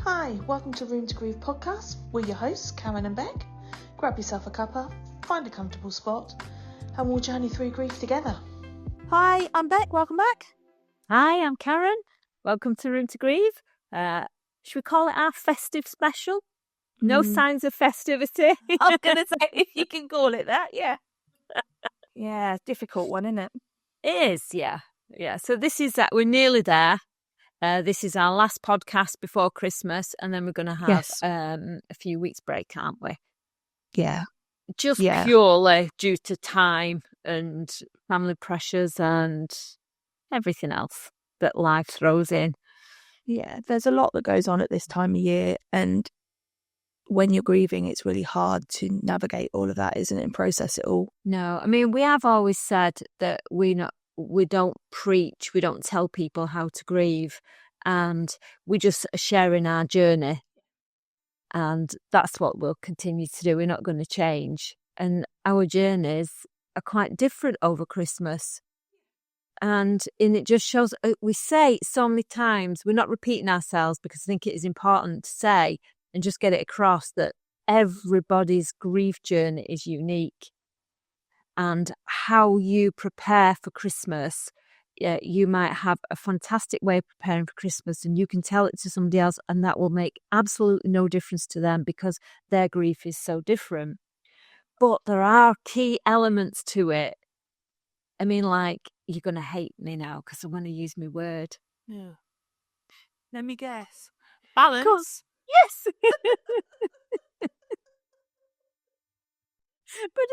Hi, welcome to Room to Grieve podcast. We're your hosts, Karen and Bec. Grab yourself a cuppa, find a comfortable spot, and we'll journey through grief together. Hi, I'm Bec. Welcome back. Hi, I'm Karen. Welcome to Room to Grieve. Should we call it our festive special? No signs of festivity. I was going to say, if you can call it that, yeah. Yeah, difficult one, isn't it? It is, yeah. Yeah, so this is that. We're nearly there. This is our last podcast before Christmas, and then we're going to have a few weeks break, aren't we? Yeah. Just purely due to time and family pressures and everything else that life throws in. Yeah, there's a lot that goes on at this time of year, and when you're grieving, it's really hard to navigate all of that, isn't it, and process it all. No, I mean, we have always said that we don't preach, we don't tell people how to grieve, and we just are sharing our journey. And that's what we'll continue to do. We're not going to change. And our journeys are quite different over Christmas. And it just shows, we say so many times, we're not repeating ourselves because I think it is important to say and just get it across that everybody's grief journey is unique. And how you prepare for Christmas, you might have a fantastic way of preparing for Christmas and you can tell it to somebody else and that will make absolutely no difference to them because their grief is so different. But there are key elements to it. I mean, like, you're going to hate me now because I'm going to use my word. Yeah. Let me guess. Balance? Yes! But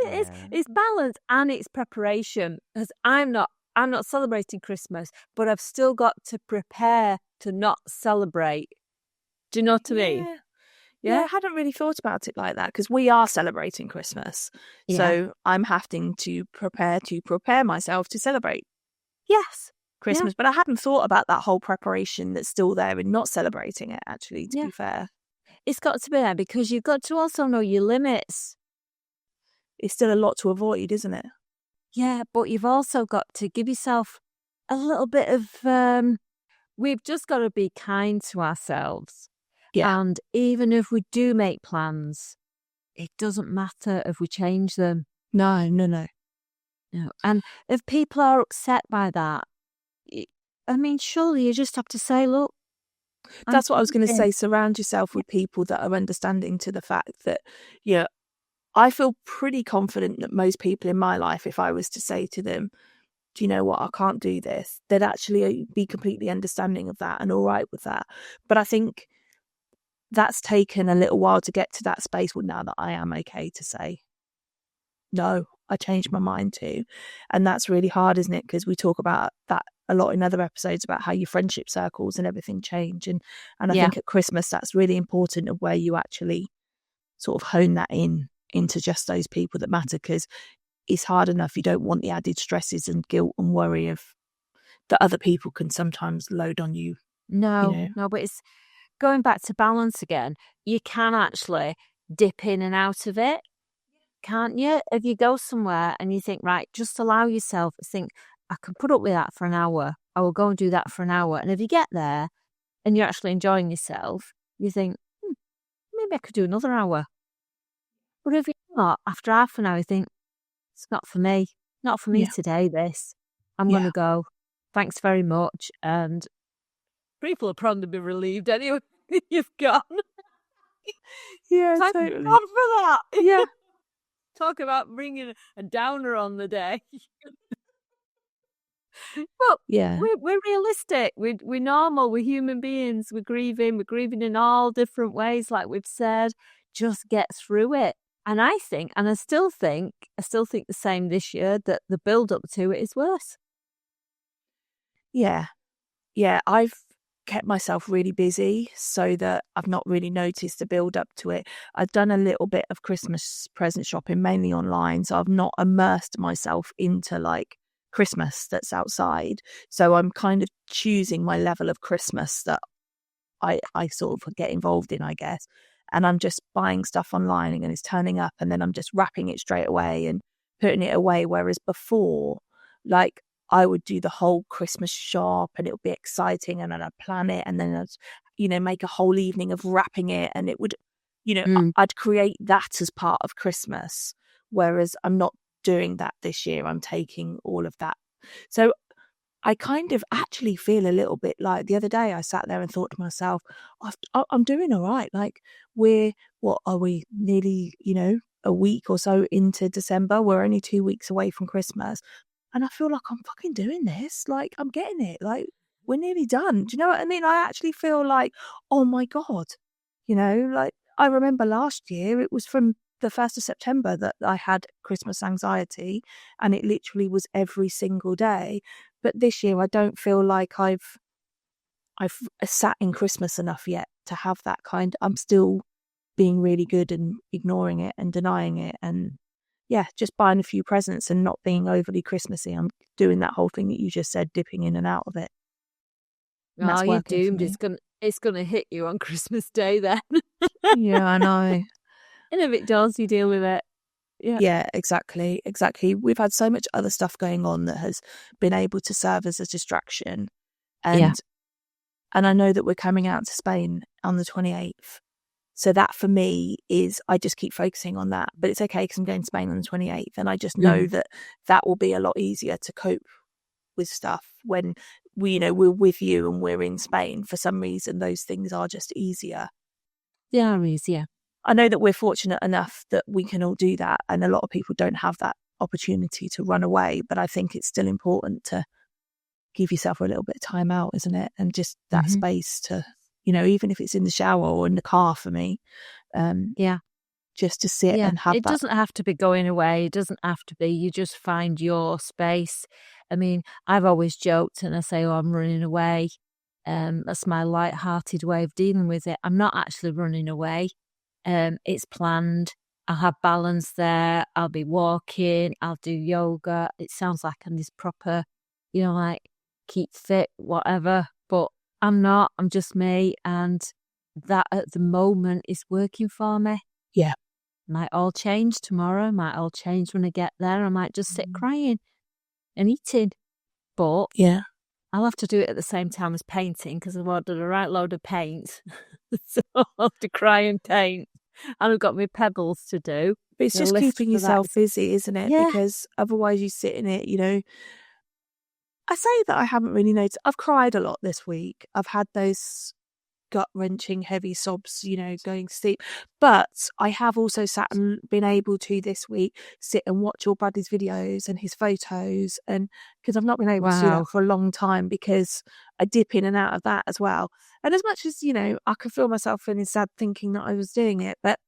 it's balance and it's preparation. Because I'm not celebrating Christmas, but I've still got to prepare to not celebrate. Do you know what I mean? Yeah, I hadn't really thought about it like that because we are celebrating Christmas. Yeah. So I'm having to prepare myself to celebrate. Yes. Christmas. But I hadn't thought about that whole preparation that's still there and not celebrating it, actually, to be fair. It's got to be there because you've got to also know your limits. It's still a lot to avoid, isn't it? Yeah, but you've also got to give yourself a little bit of, we've just got to be kind to ourselves. Yeah. And even if we do make plans, it doesn't matter if we change them. No. And if people are upset by that, I mean, surely you just have to say, look. That's what I was going to say. Surround yourself with people that are understanding to the fact that, I feel pretty confident that most people in my life, if I was to say to them, do you know what, I can't do this, they'd actually be completely understanding of that and all right with that. But I think that's taken a little while to get to that space now that I am okay to say, no, I changed my mind too. And that's really hard, isn't it? Because we talk about that a lot in other episodes about how your friendship circles and everything change. And I think at Christmas, that's really important of where you actually sort of hone that into just those people that matter, because it's hard enough. You don't want the added stresses and guilt and worry of that other people can sometimes load on you. No, but it's going back to balance again. You can actually dip in and out of it, can't you? If you go somewhere and you think, right, just allow yourself to think, I can put up with that for an hour. I will go and do that for an hour. And if you get there and you're actually enjoying yourself, you think, maybe I could do another hour. But if you're not, after half an hour, you think, it's not for me. Not for me today, this. I'm going to go. Thanks very much. And people are probably be relieved anyway. You've gone. Totally. Thank God for that. Yeah. Talk about bringing a downer on the day. Well, we're realistic. We're normal. We're human beings. We're grieving in all different ways, like we've said. Just get through it. And I think, and I still think the same this year, that the build up to it is worse. Yeah. I've kept myself really busy so that I've not really noticed the build up to it. I've done a little bit of Christmas present shopping, mainly online, so I've not immersed myself into like Christmas that's outside. So I'm kind of choosing my level of Christmas that I sort of get involved in, I guess. And I'm just buying stuff online and it's turning up and then I'm just wrapping it straight away and putting it away. Whereas before, like, I would do the whole Christmas shop and it would be exciting, and then I'd plan it, and then I'd, make a whole evening of wrapping it, and it would, I'd create that as part of Christmas. Whereas I'm not doing that this year. I'm taking all of that. So I kind of actually feel a little bit like the other day I sat there and thought to myself, I'm doing all right. Like what are we, nearly, a week or so into December? We're only 2 weeks away from Christmas. And I feel like I'm fucking doing this. Like, I'm getting it. Like, we're nearly done. Do you know what I mean? I actually feel like, oh my God, like I remember last year, it was from the 1st of September that I had Christmas anxiety, and it literally was every single day. But this year, I don't feel like I've sat in Christmas enough yet to have that kind. I'm still being really good and ignoring it and denying it, and just buying a few presents and not being overly Christmassy. I'm doing that whole thing that you just said, dipping in and out of it. And oh, you're doomed. It's gonna hit you on Christmas Day then. Yeah, I know. And if it does, you deal with it. Yeah, exactly. We've had so much other stuff going on that has been able to serve as a distraction. And I know that we're coming out to Spain on the 28th. So that for me is, I just keep focusing on that. But it's okay because I'm going to Spain on the 28th. And I just know that will be a lot easier to cope with stuff when we're with you and we're in Spain. For some reason, those things are just easier. They are easier. I know that we're fortunate enough that we can all do that. And a lot of people don't have that opportunity to run away. But I think it's still important to give yourself a little bit of time out, isn't it? And just that space to, even if it's in the shower or in the car for me, just to sit and have it doesn't have to be going away. It doesn't have to be. You just find your space. I mean, I've always joked and I say, oh, I'm running away. That's my light-hearted way of dealing with it. I'm not actually running away. It's planned. I'll have balance there. I'll be walking. I'll do yoga. It sounds like I'm this proper, like keep fit, whatever. But I'm not. I'm just me. And that at the moment is working for me. Yeah. Might all change tomorrow. Might all change when I get there. I might just sit crying and eating. But I'll have to do it at the same time as painting because I've ordered a right load of paint. So I'll have to cry and paint. And I've got my pebbles to do. But it's just keeping yourself busy, isn't it? Yeah. Because otherwise you sit in it, I say that I haven't really noticed. I've cried a lot this week. I've had those gut-wrenching heavy sobs, going to sleep. But I have also sat and been able to this week sit and watch all Bradley's videos and his photos, and because I've not been able to do that for a long time because I dip in and out of that as well. And as much as, I could feel myself feeling sad thinking that I was doing it, but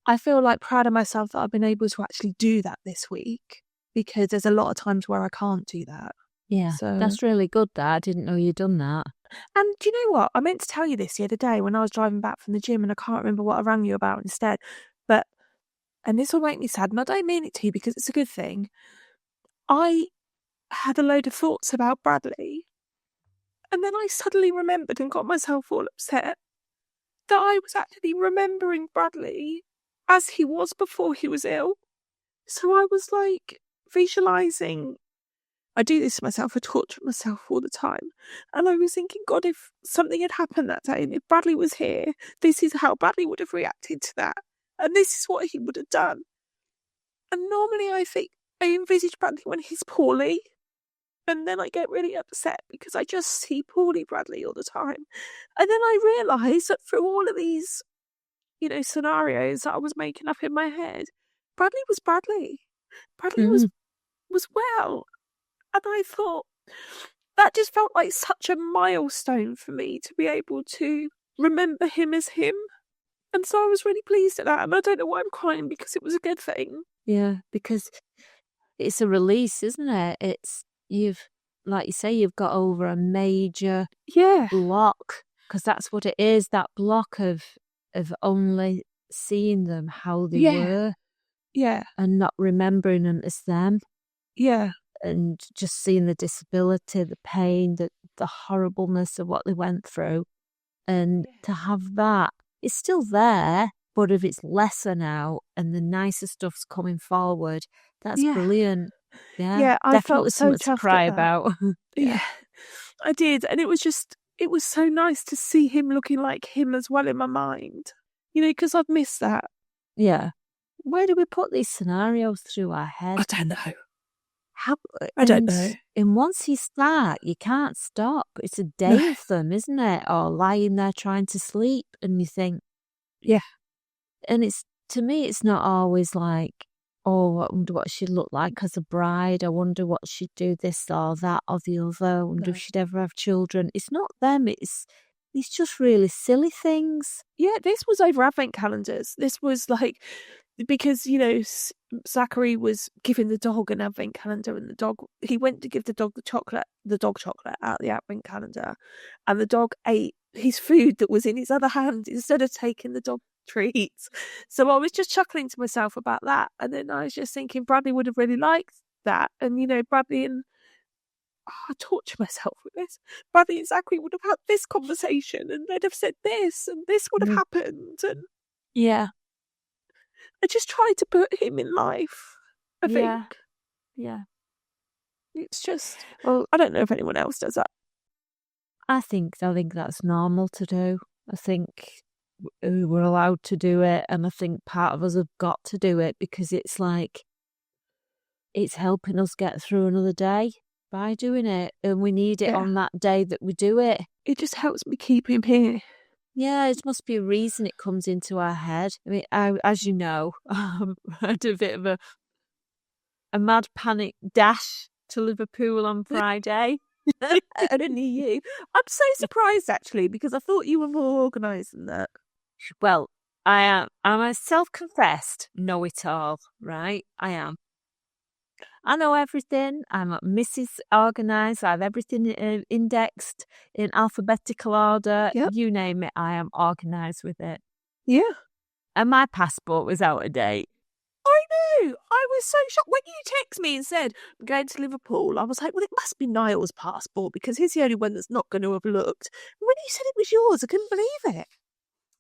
I feel like proud of myself that I've been able to actually do that this week, because there's a lot of times where I can't do that. Yeah, so that's really good that I didn't know you'd done that. And do you know what? I meant to tell you this the other day when I was driving back from the gym, and I can't remember what I rang you about instead. And this will make me sad, and I don't mean it to because it's a good thing. I had a load of thoughts about Bradley, and then I suddenly remembered and got myself all upset that I was actually remembering Bradley as he was before he was ill. So I was like visualising. I do this to myself, I torture myself all the time. And I was thinking, God, if something had happened that day and if Bradley was here, this is how Bradley would have reacted to that. And this is what he would have done. And normally I envisage Bradley when he's poorly. And then I get really upset because I just see poorly Bradley all the time. And then I realise that through all of these, scenarios that I was making up in my head, Bradley was Bradley. Bradley was well. And I thought that just felt like such a milestone for me to be able to remember him as him. And so I was really pleased at that. And I don't know why I'm crying, because it was a good thing. Yeah, because it's a release, isn't it? Like you say, you've got over a major block, because that's what it is, that block of only seeing them how they were. Yeah. And not remembering them as them. Yeah. And just seeing the disability, the pain, the horribleness of what they went through. And to have that, it's still there, but if it's lesser now and the nicer stuff's coming forward, that's brilliant. Yeah, I definitely felt so something to chuffed cry at that. about. Yeah, I did. And it was so nice to see him looking like him as well in my mind. Because I've missed that. Yeah. Where do we put these scenarios through our head? I don't know. I don't know. And once you start, you can't stop. It's a day of them, isn't it? Or lying there trying to sleep and you think... Yeah. And to me, it's not always like, oh, I wonder what she'd look like as a bride. I wonder what she'd do this or that or the other. I wonder if she'd ever have children. It's not them. It's just really silly things. Yeah, this was over advent calendars. This was like, because, Zachary was giving the dog an advent calendar, and he went to give the dog chocolate out of the advent calendar, and the dog ate his food that was in his other hand instead of taking the dog treats. So I was just chuckling to myself about that. And then I was just thinking Bradley would have really liked that. And, Bradley and... I torture myself with this. Bradley and Zachary would have had this conversation, and they'd have said this, and this would have happened. And yeah, I just tried to put him in life. I think. Yeah. It's just... Well, I don't know if anyone else does that. I think that's normal to do. I think we're allowed to do it, and I think part of us have got to do it because it's like it's helping us get through another day by doing it, and we need it on that day that we do it. It just helps me keep him here. Yeah, it must be a reason it comes into our head. I mean, as you know, I had a bit of a mad panic dash to Liverpool on Friday. Only you. I'm so surprised, actually, because I thought you were more organised than that. Well, I am. I'm a self-confessed know-it-all, right? I am. I know everything. I'm a Mrs. Organised. I have everything indexed in alphabetical order. Yep. You name it, I am organised with it. Yeah. And my passport was out of date. I know. I was so shocked. When you text me and said, I'm going to Liverpool, I was like, well, it must be Niall's passport because he's the only one that's not going to have looked. And when you said it was yours, I couldn't believe it.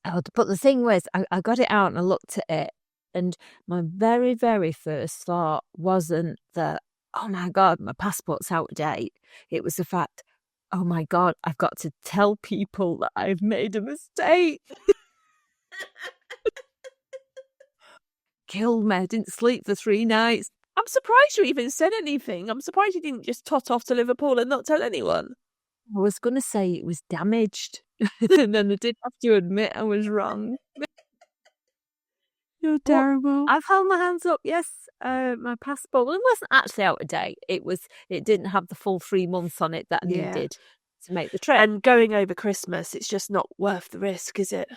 Oh, but the thing was, I got it out and I looked at it. And my very, very first thought wasn't that, oh my God, my passport's out of date. It was the fact, oh my God, I've got to tell people that I've made a mistake. Killed me. I didn't sleep for 3 nights. I'm surprised you even said anything. I'm surprised you didn't just tot off to Liverpool and not tell anyone. I was going to say it was damaged. And then I did have to admit I was wrong. You're terrible. I've held my hands up. Yes, my passport. Well, it wasn't actually out of date. It didn't have the full 3 months on it that I needed to make the trip. And going over Christmas, it's just not worth the risk, is it?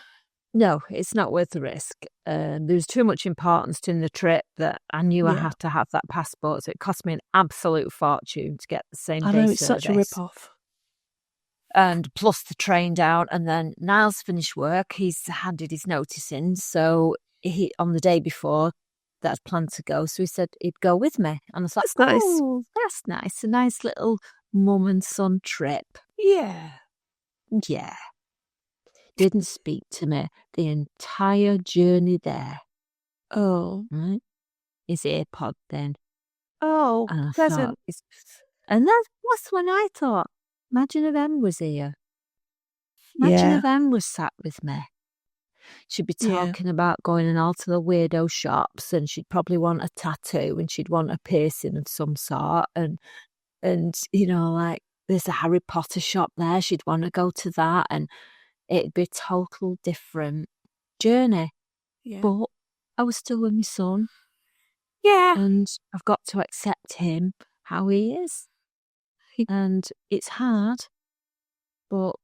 No, it's not worth the risk. There's too much importance in the trip that I knew I had to have that passport. So it cost me an absolute fortune to get the same day I know, it's service. such a rip-off. And plus the train down. And then Niall's finished work. He's handed his notice in. So he, on the day before, that I'd planned to go. So he said he'd go with me. And I thought, nice. That's nice. A nice little mum and son trip. Yeah. Yeah. Didn't speak to me the entire journey there. Oh. Right? His AirPod then. Oh, and pleasant. And that's when I thought, imagine if Em was here. Imagine if Em was sat with me. She'd be talking about going in all to the weirdo shops, and she'd probably want a tattoo, and she'd want a piercing of some sort, and like there's a Harry Potter shop there. She'd want to go to that, and it'd be a total different journey. Yeah. But I was still with my son. Yeah. And I've got to accept him how he is. And it's hard, but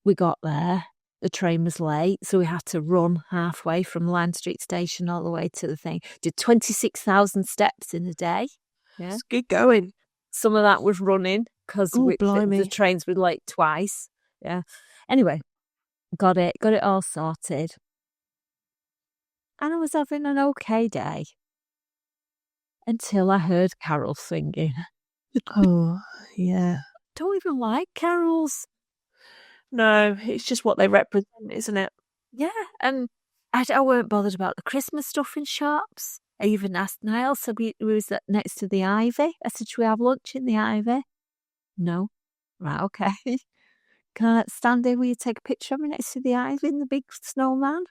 we got there. The train was late, so we had to run halfway from Lime Street Station all the way to the thing. Did 26,000 steps in a day. Yeah, it's good going. Some of that was running because the trains were late twice. Yeah. Anyway, got it all sorted. And I was having an okay day until I heard carols singing. Oh, yeah. Don't even like carols. No, it's just what they represent, isn't it? Yeah, and I weren't bothered about the Christmas stuff in shops. I even asked Niall, so we was next to the ivy. I said, should we have lunch in the ivy? No. Right, okay. Can I stand there? Will you take a picture of me next to the ivy in the big snowman?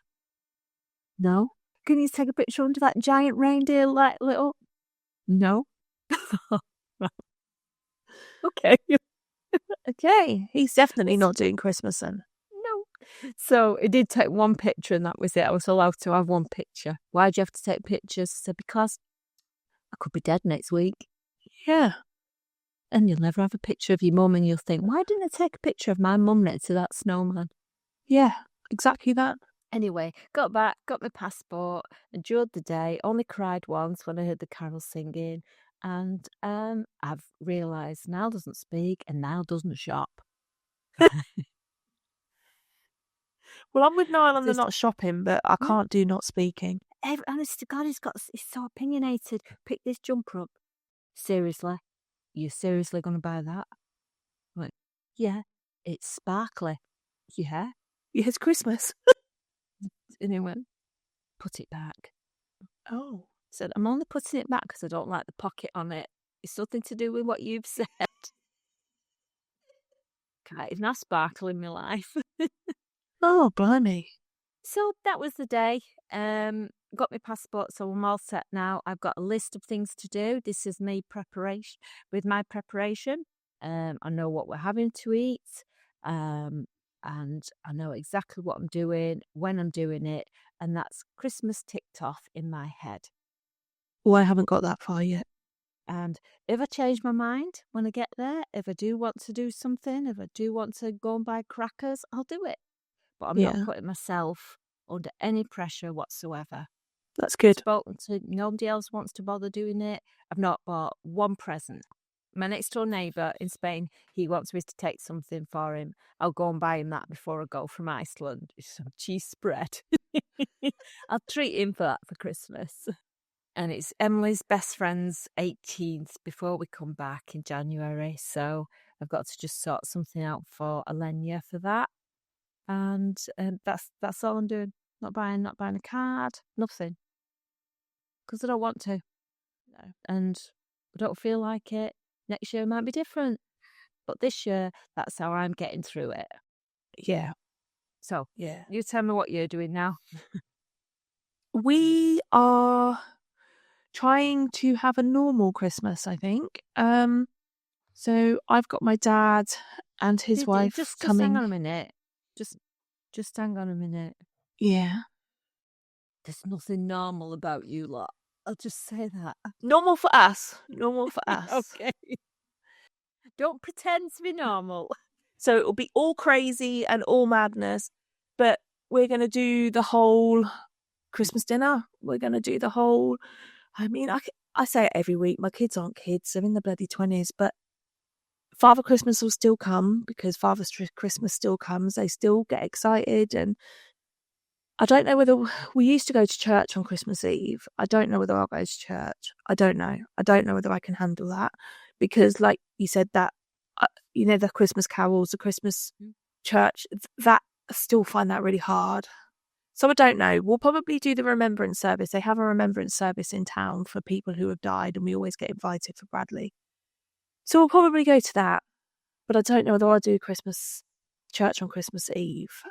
No. Can you take a picture under that giant reindeer like little? No. Right. Okay. Okay, he's definitely not doing Christmas then. No. So it did take one picture and that was it. I was allowed to have one picture. Why do you have to take pictures? I said, because I could be dead next week. Yeah. And you'll never have a picture of your mum and you'll think, why didn't I take a picture of my mum next to that snowman? Yeah, exactly that. Anyway, got back, got my passport, enjoyed the day, only cried once when I heard the carol singing. And I've realised Niall doesn't speak and Niall doesn't shop. Well, I'm with Niall on the Just- not shopping, but I Yeah. can't do not speaking. Honest to God, he's so opinionated. Pick this jumper up. Seriously? You seriously going to buy that? I went, yeah, it's sparkly. Yeah. Yeah, it's Christmas. And he went, put it back. Oh. Said, I'm only putting it back because I don't like the pocket on it. It's nothing to do with what you've said. Can't even have sparkle in my life. Oh, blimey. So that was the day. Got my passport, so I'm all set now. I've got a list of things to do. This is me preparation. With my preparation, I know what we're having to eat, and I know exactly what I'm doing, when I'm doing it, and that's Christmas ticked off in my head. Oh, I haven't got that far yet. And if I change my mind when I get there, if I do want to do something, if I do want to go and buy crackers, I'll do it. But I'm not putting myself under any pressure whatsoever. That's good. Spoken to nobody else wants to bother doing it. I've not bought one present. My next door neighbour in Spain, he wants me to take something for him. I'll go and buy him that before I go from Iceland. Some cheese spread. I'll treat him for that for Christmas. And it's Emily's best friend's 18th before we come back in January. So I've got to just sort something out for Alenia for that. And that's all I'm doing. Not buying a card, nothing. Because I don't want to. No. And I don't feel like it. Next year might be different. But this year, that's how I'm getting through it. Yeah. So, Yeah. you tell me what you're doing now. We are trying to have a normal Christmas, I think. So I've got my dad and his wife just coming. hang on a minute. Just hang on a minute. Yeah. There's nothing normal about you lot. I'll just say that. Normal for us. Normal for us. Okay. Don't pretend to be normal. So it'll be all crazy and all madness, but we're going to do the whole Christmas dinner. We're going to do the whole, I mean, I say it every week. My kids aren't kids. They're in the bloody 20s, but Father Christmas will still come because Father Christmas still comes. They still get excited. And I don't know whether we used to go to church on Christmas Eve. I don't know whether I'll go to church. I don't know. I don't know whether I can handle that because like you said that, the Christmas carols, the Christmas church, that I still find that really hard. So I don't know. We'll probably do the remembrance service. They have a remembrance service in town for people who have died and we always get invited for Bradley. So we'll probably go to that. But I don't know whether I'll do Christmas church on Christmas Eve.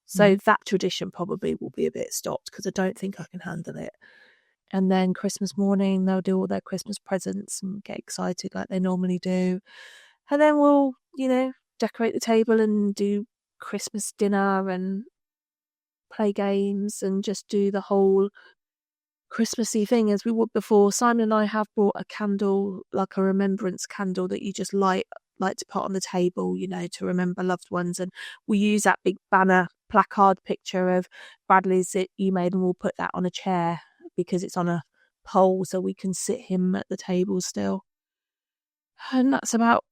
So that tradition probably will be a bit stopped because I don't think I can handle it. And then Christmas morning, they'll do all their Christmas presents and get excited like they normally do. And then we'll, decorate the table and do Christmas dinner and play games and just do the whole Christmassy thing as we would before. Simon and I have brought a candle, like a remembrance candle that you just light to put on the table, to remember loved ones. And we use that big banner placard picture of Bradley's that you made and we'll put that on a chair because it's on a pole so we can sit him at the table still. And that's about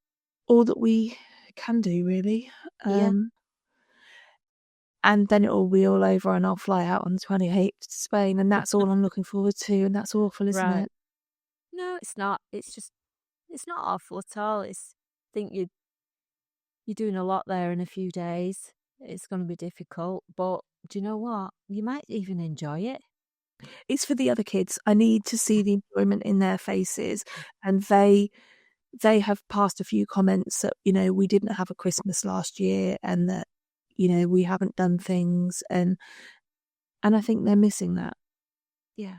all that we can do, really. Yeah. And then it'll be all over and I'll fly out on the 28th to Spain. And that's all I'm looking forward to. And that's awful, isn't it? No, it's not. It's not awful at all. I think you're doing a lot there in a few days. It's going to be difficult. But do you know what? You might even enjoy it. It's for the other kids. I need to see the enjoyment in their faces, and they have passed a few comments that, you know, we didn't have a Christmas last year, and that, you know, we haven't done things, and I think they're missing that. Yeah.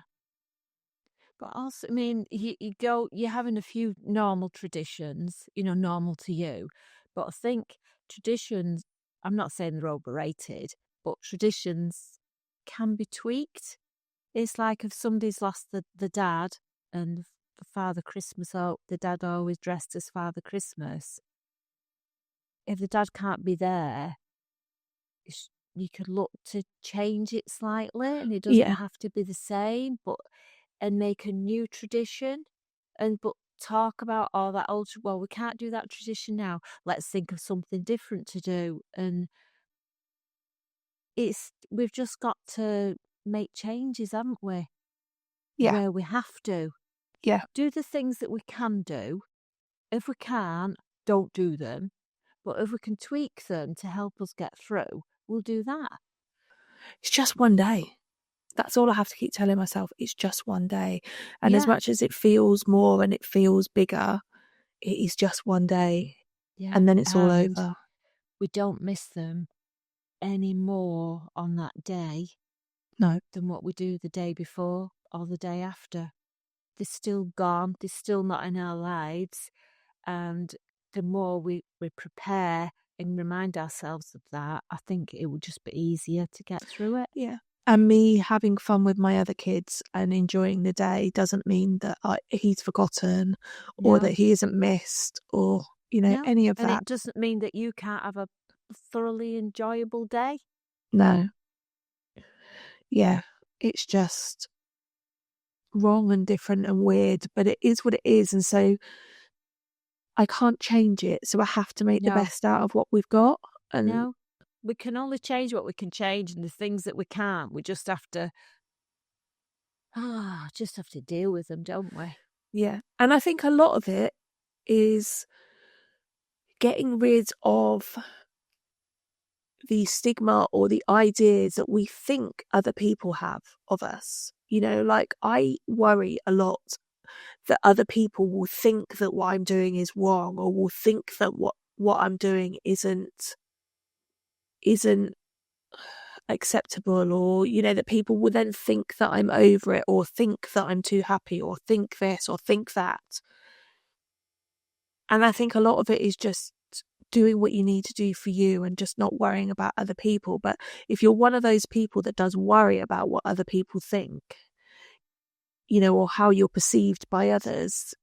But also, I mean, you're having a few normal traditions, you know, normal to you. But I think traditions, I'm not saying they're overrated, but traditions can be tweaked. It's like if somebody's lost the dad and the Father Christmas, or the dad always dressed as Father Christmas. If the dad can't be there, you could look to change it slightly, and it doesn't have to be the same, and make a new tradition, but talk about all that old. Well, we can't do that tradition now. Let's think of something different to do, and we've just got to make changes, haven't we? Yeah. Where we have to. Yeah. Do the things that we can do. If we can't, don't do them. But if we can tweak them to help us get through, we'll do that. It's just one day. That's all I have to keep telling myself. It's just one day. And as much as it feels more and it feels bigger, it is just one day. Yeah. And then it's all over. We don't miss them any more on that day than what we do the day before or the day after. They're still gone. They're still not in our lives. And the more we prepare and remind ourselves of that, I think it will just be easier to get through it. Yeah. And me having fun with my other kids and enjoying the day doesn't mean that he's forgotten or that he isn't missed or, you know, any of that. And it doesn't mean that you can't have a thoroughly enjoyable day. No. Yeah. It's just wrong and different and weird, but it is what it is. And so I can't change it. So I have to make the best out of what we've got. And we can only change what we can change, and the things that we can't, we just have to deal with them, don't we? Yeah. And I think a lot of it is getting rid of the stigma or the ideas that we think other people have of us. You know, like I worry a lot that other people will think that what I'm doing is wrong, or will think that what I'm doing isn't acceptable, or, you know, that people will then think that I'm over it, or think that I'm too happy, or think this or think that. And I think a lot of it is just doing what you need to do for you and just not worrying about other people. But if you're one of those people that does worry about what other people think, you know, or how you're perceived by others,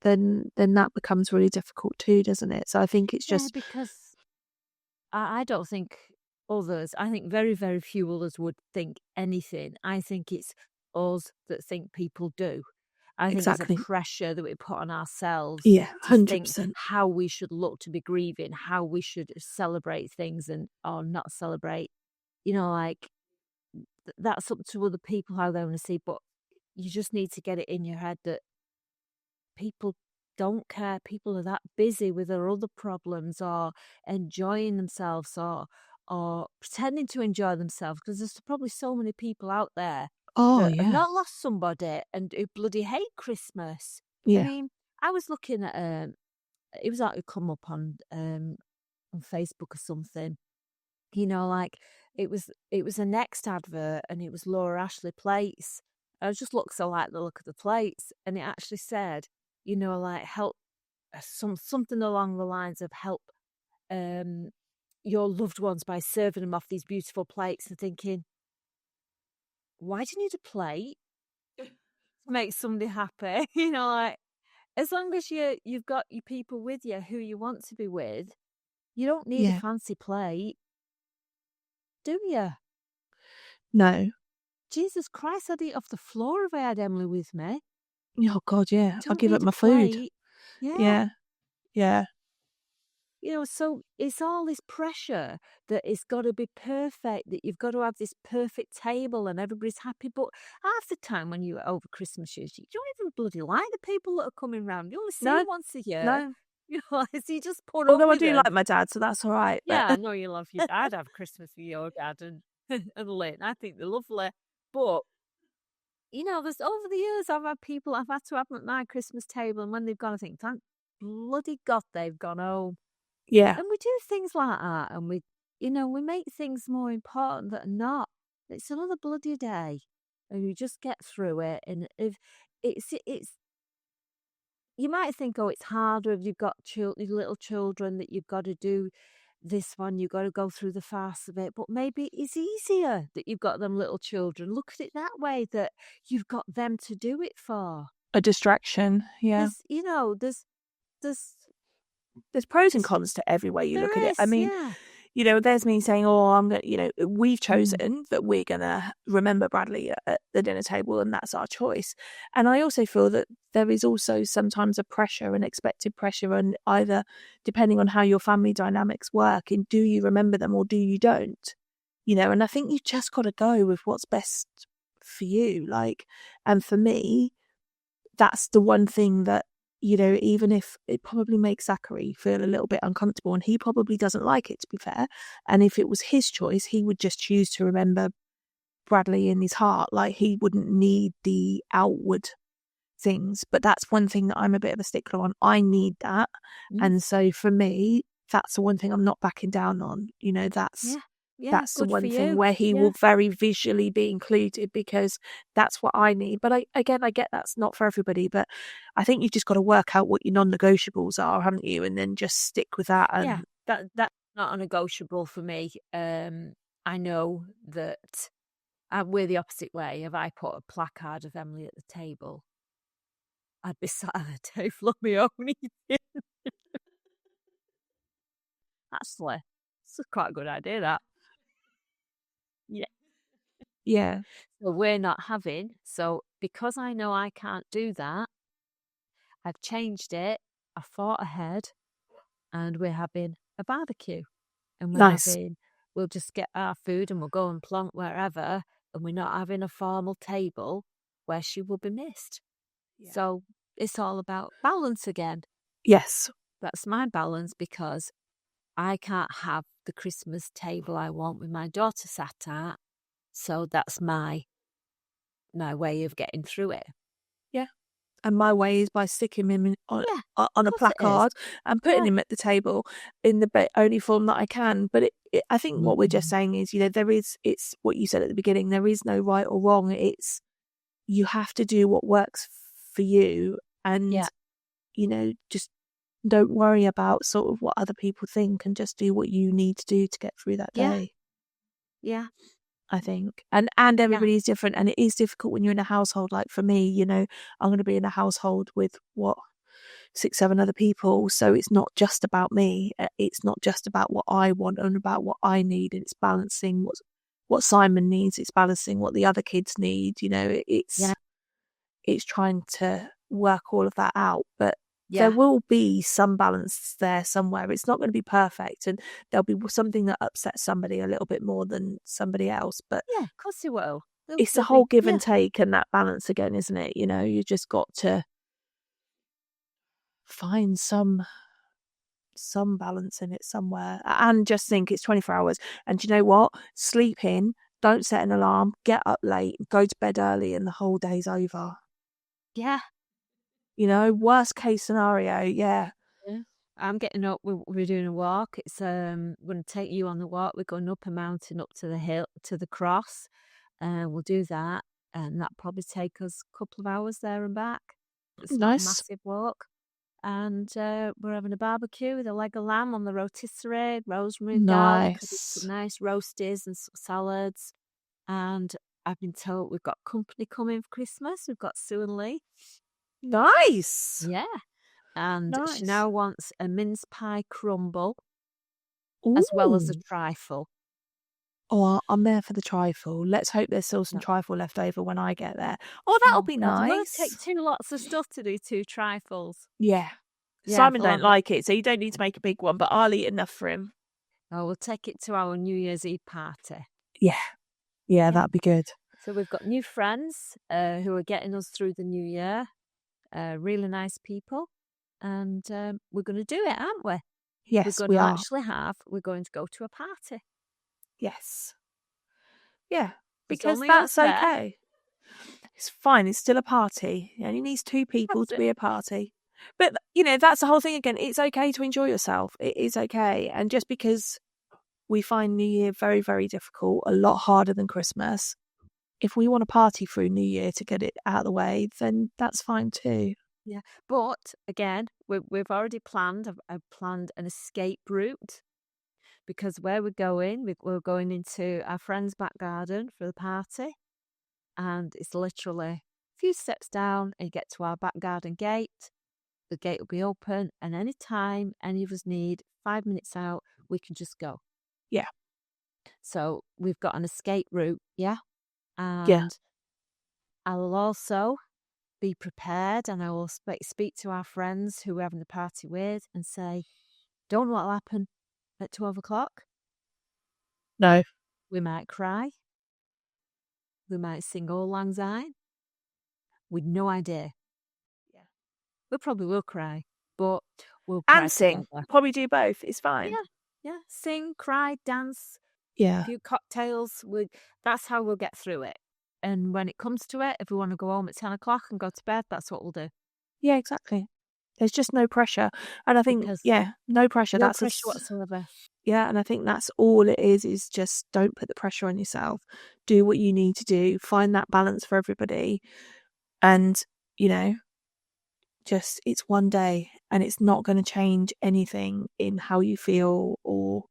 then that becomes really difficult too, doesn't it? So I think it's just because I don't think others, I think very, very few others would think anything. I think it's us that think people do. I think it's a pressure that we put on ourselves to 100%. think how we should look to be grieving, how we should celebrate things or not celebrate. You know, like that's up to other people how they want to see, but you just need to get it in your head that people don't care. People are that busy with their other problems or enjoying themselves or pretending to enjoy themselves, because there's probably so many people out there that have not lost somebody and who bloody hate Christmas. I mean, I was looking at it was like to come up on Facebook or something. You know, like it was a Next advert, and it was Laura Ashley plates. I just looked, so I like the look of the plates, and it actually said, you know, like help something along the lines of help your loved ones by serving them off these beautiful plates, and thinking, why do you need a plate to make somebody happy? You know, like as long as you've got your people with you who you want to be with, you don't need a fancy plate, do you? No. Jesus Christ, I'd eat off the floor if I had Emily with me. Oh God, yeah. I'll give up my food. Yeah. Yeah. You know, so it's all this pressure that it's got to be perfect, that you've got to have this perfect table and everybody's happy. But half the time when you're over Christmas, you don't even bloody like the people that are coming round. You only see them once a year. No. You know, so you just put Although up I with do them. like my dad, so that's all right. Yeah, I know you love your dad. Have Christmas with your dad and Lynn. I think they're lovely. But there's over the years I've had people I've had to have at my Christmas table, and when they've gone, I think, thank bloody God they've gone home. Yeah. And we do things like that, and we make things more important that are not. It's another bloody day, and you just get through it. And if it's you might think, oh, it's harder if you've got little children, that you've got to do this one, you've got to go through the farce of it. But maybe it's easier that you've got them little children. Look at it that way, that you've got them to do it for. A distraction. Yeah. There's pros and cons to every way you look at it. I mean, yeah. There's me saying, oh, I'm going to, we've chosen that we're going to remember Bradley at the dinner table, and that's our choice. And I also feel that there is also sometimes a pressure, an expected pressure, and either depending on how your family dynamics work, in do you remember them or do you don't? And I think you just got to go with what's best for you. And for me, that's the one thing that, even if it probably makes Zachary feel a little bit uncomfortable, and he probably doesn't like it, to be fair. And if it was his choice, he would just choose to remember Bradley in his heart. He wouldn't need the outward things. But that's one thing that I'm a bit of a stickler on. I need that. And so for me, that's the one thing I'm not backing down on. That's the one thing where he will very visually be included, because that's what I need. But I get that's not for everybody, but I think you've just got to work out what your non-negotiables are, haven't you? And then just stick with that. And that's not a negotiable for me. I know that we're the opposite way. If I put a placard of Emily at the table, I'd be sat at the table on my own eating. Actually, it's quite a good idea, that. Yeah. So we're not having. So because I know I can't do that, I've changed it. I thought ahead, and we're having a barbecue. And we'll just get our food and we'll go and plonk wherever. And we're not having a formal table where she will be missed. Yeah. So it's all about balance again. Yes. That's my balance, because I can't have the Christmas table I want with my daughter sat at. So that's my way of getting through it. Yeah. And my way is by sticking him on a placard and putting him at the table in the only form that I can. But I think what we're just saying is, it's what you said at the beginning, there is no right or wrong. It's, you have to do what works for you, and, just don't worry about sort of what other people think, and just do what you need to do to get through that day. Yeah. I think. And everybody's different, and it is difficult when you're in a household. Like for me, I'm going to be in a household with 6, 7 other people. So it's not just about me. It's not just about what I want and about what I need. It's balancing what Simon needs. It's balancing what the other kids need. It's trying to work all of that out. But there will be some balance there somewhere. It's not going to be perfect, and there'll be something that upsets somebody a little bit more than somebody else. But of course it will. It's the whole give and take, and that balance again, isn't it? You just got to find some balance in it somewhere, and just think it's 24 hours. And you know what? Sleep in. Don't set an alarm. Get up late. Go to bed early, and the whole day's over. Yeah. Worst case scenario, yeah. I'm getting up. We're doing a walk. It's we're going to take you on the walk. We're going up a mountain, up to the hill, to the cross, and we'll do that. And that probably take us a couple of hours there and back. It's nice. Not a massive walk. And we're having a barbecue with a leg of lamb on the rotisserie, rosemary and garlic, some nice roasties and some salads. And I've been told we've got company coming for Christmas. We've got Sue and Lee. Nice. Yeah. And she now wants a mince pie crumble. Ooh. As well as a trifle. Oh, I'm there for the trifle. Let's hope there's still some trifle left over when I get there. Oh, that'll be nice. It'll take 2 lots of stuff to do 2 trifles. Yeah. Simon don't like it, so you don't need to make a big one, but I'll eat enough for him. Oh, we'll take it to our New Year's Eve party. Yeah, that'd be good. So we've got new friends who are getting us through the new year. Really nice people. And we're going to do it, aren't we? Yes, we're going to go to a party. Yes. Yeah, because that's okay. It's fine. It's still a party. It only needs 2 people to be a party. But, that's the whole thing again. It's okay to enjoy yourself. It is okay. And just because we find New Year very, very difficult, a lot harder than Christmas, if we want to party through New Year to get it out of the way, then that's fine too. Yeah. But again, we've already planned, I've planned an escape route, because where we're going into our friend's back garden for the party. And it's literally a few steps down and you get to our back garden gate. The gate will be open, and any time any of us need 5 minutes out, we can just go. Yeah. So we've got an escape route, yeah? And Yeah. I will also be prepared, and I will speak to our friends who we're having the party with and say, don't know what will happen at 12 o'clock. No. We might cry. We might sing Auld Lang Syne. We'd no idea. Yeah. We probably will cry, but we'll cry and sing. together. Probably do both. It's fine. Yeah. Sing, cry, dance. Yeah. A few cocktails. That's how we'll get through it. And when it comes to it, if we want to go home at 10 o'clock and go to bed, that's what we'll do. Yeah, exactly. There's just no pressure. And I think, no pressure. No pressure whatsoever. Yeah, and I think that's all it is just don't put the pressure on yourself. Do what you need to do. Find that balance for everybody. And, just it's one day, and it's not going to change anything in how you feel or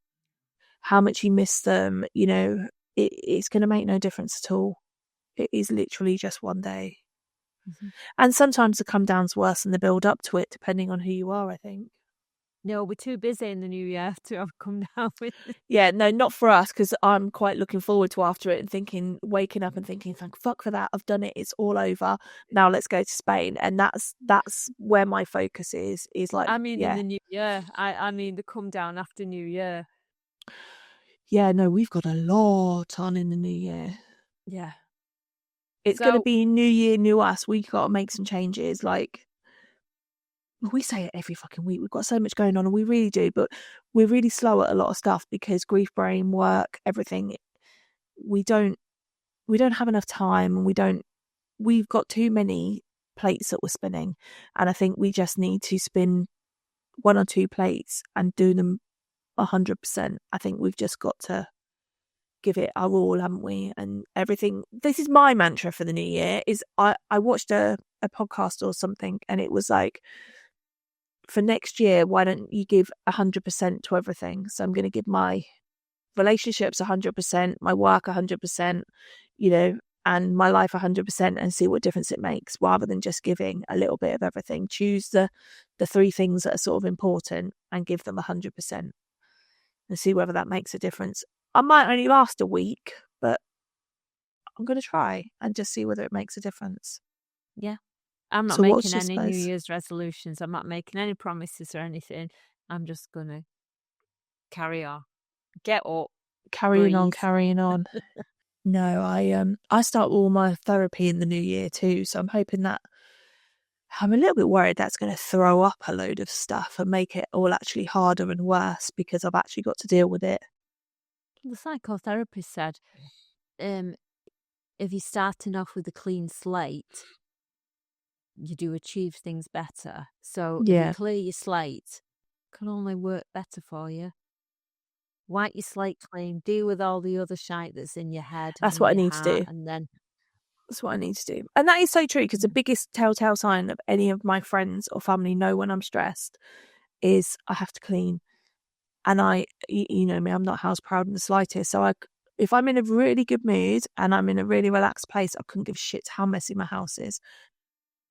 how much you miss them. It's going to make no difference at all. It is literally just one day. Mm-hmm. And sometimes the come down's worse than the build up to it, depending on who you are, I think. No, we're too busy in the new year to have come down with it. Yeah, no, not for us, because I'm quite looking forward to after it and waking up and thinking, thank fuck for that, I've done it, it's all over. Now let's go to Spain. And that's where my focus is like, in the new year. I mean the come down after New Year. Yeah, no, we've got a lot on in the new year. Yeah. It's going to be new year, new us. We've got to make some changes. Like, we say it every fucking week. We've got so much going on, and we really do, but we're really slow at a lot of stuff because grief brain, work, everything. We don't have enough time, and we've got too many plates that we're spinning. And I think we just need to spin 1 or 2 plates and do them 100%. I think we've just got to give it our all, haven't we? And everything. This is my mantra for the new year. Is I watched a podcast or something, and it was like, for next year, why don't you give 100% to everything? So I'm going to give my relationships 100%, my work 100%, and my life 100%, and see what difference it makes, rather than just giving a little bit of everything. Choose the 3 things that are sort of important and give them 100%, and see whether that makes a difference. I might only last a week, but I'm going to try and just see whether it makes a difference. Yeah. I'm not making any New Year's resolutions. I'm not making any promises or anything. I'm just going to carry on. Get up. Carrying on. No, I start all my therapy in the new year too, so I'm hoping that I'm a little bit worried that's going to throw up a load of stuff and make it all actually harder and worse because I've actually got to deal with it. The psychotherapist said, if you're starting off with a clean slate, you do achieve things better. So if you clear your slate, it can only work better for you. Wipe your slate clean, deal with all the other shite that's in your head. That's what I need to do. And then that's what I need to do. And that is so true, because the biggest telltale sign of any of my friends or family know when I'm stressed is I have to clean. And you know me, I'm not house proud in the slightest. So if I'm in a really good mood and I'm in a really relaxed place, I couldn't give a shit how messy my house is.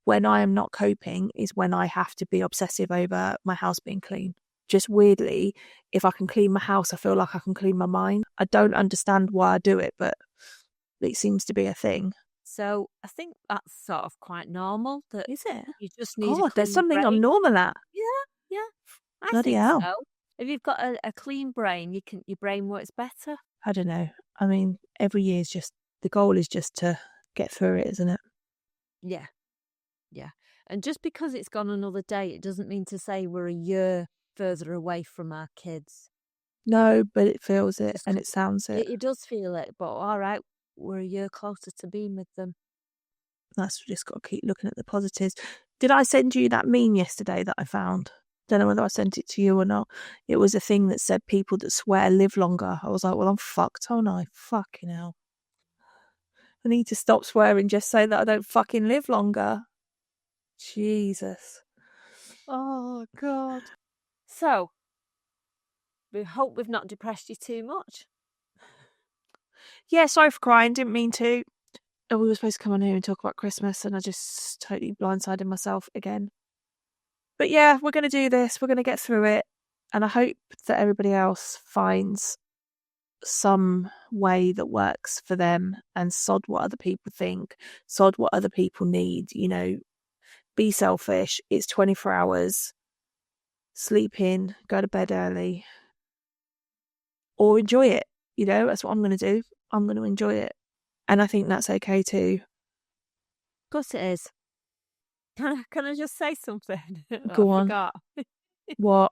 When I am not coping is when I have to be obsessive over my house being clean. Just weirdly, if I can clean my house, I feel like I can clean my mind. I don't understand why I do it, but it seems to be a thing. So I think that's sort of quite normal. Is it? You just need a clean there's something brain. I'm normal at. Yeah. I Bloody think hell. so. If you've got a clean brain, your brain works better. I don't know. I mean, every year is just, the goal is just to get through it, isn't it? Yeah. And just because it's gone another day, it doesn't mean to say we're a year further away from our kids. No, but it feels it and it sounds it. It does feel it, but all right, we're a year closer to being with them. That's just got to keep looking at the positives. Did I send you that meme yesterday that I found? Don't know whether I sent it to you or not. It was a thing that said people that swear live longer. I was like, well, I'm fucked, aren't I? Fucking hell. I need to stop swearing, just say that I don't fucking live longer. Jesus. Oh, God. So, we hope we've not depressed you too much. Yeah, sorry for crying. Didn't mean to. We were supposed to come on here and talk about Christmas, and I just totally blindsided myself again. But yeah, we're going to do this. We're going to get through it. And I hope that everybody else finds some way that works for them, and sod what other people think, sod what other people need. You know, be selfish. It's 24 hours. Sleep in, go to bed early, or enjoy it. You know, that's what I'm going to do. I'm going to enjoy it. And I think that's okay too. Of course it is. Can I just say something? Go I on. forgot. What?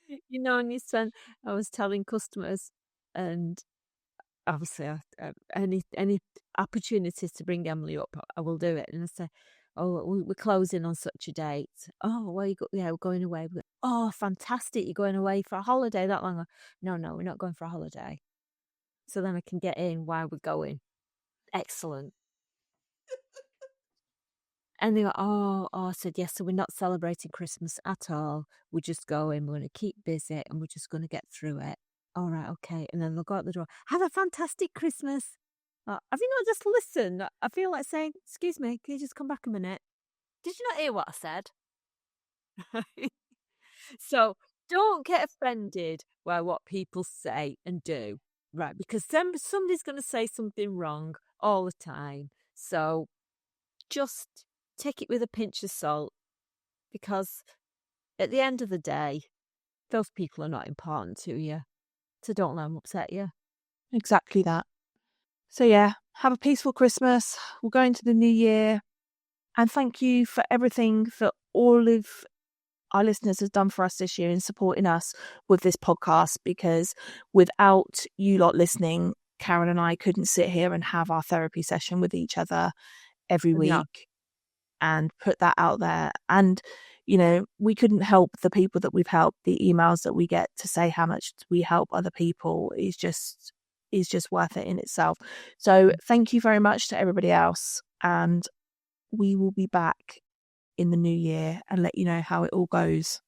You know, and I was telling customers, and obviously any opportunities to bring Emily up, I will do it. And I say, oh, we're closing on such a date. Oh, where you go? Yeah, we're going away. Oh, fantastic! You're going away for a holiday that long? No, we're not going for a holiday. So then I can get in while we're going. Excellent. And they go, oh, I said, yes, so we're not celebrating Christmas at all. We're just going, we're going to keep busy, and we're just going to get through it. All right, okay. And then they'll go out the door. Have a fantastic Christmas. Have you not just listened? I feel like saying, excuse me, can you just come back a minute? Did you not hear what I said? So don't get offended by what people say and do, right? Because somebody's going to say something wrong all the time. So just take it with a pinch of salt, because at the end of the day, those people are not important to you. So don't let them upset you. Exactly that. So yeah, have a peaceful Christmas. We'll go into the new year. And thank you for everything that all of our listeners have done for us this year in supporting us with this podcast, because without you lot listening, Karen and I couldn't sit here and have our therapy session with each other every week and put that out there. And, you know, we couldn't help the people that we've helped. The emails that we get to say how much we help other people is just worth it in itself. So thank you very much to everybody else. And we will be back in the new year and let you know how it all goes.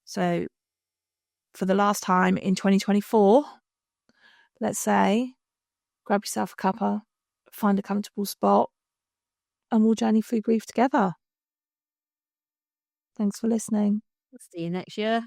So for the last time in 2024, let's say, grab yourself a cuppa, find a comfortable spot, and we'll journey through grief together. Thanks for listening. See you next year.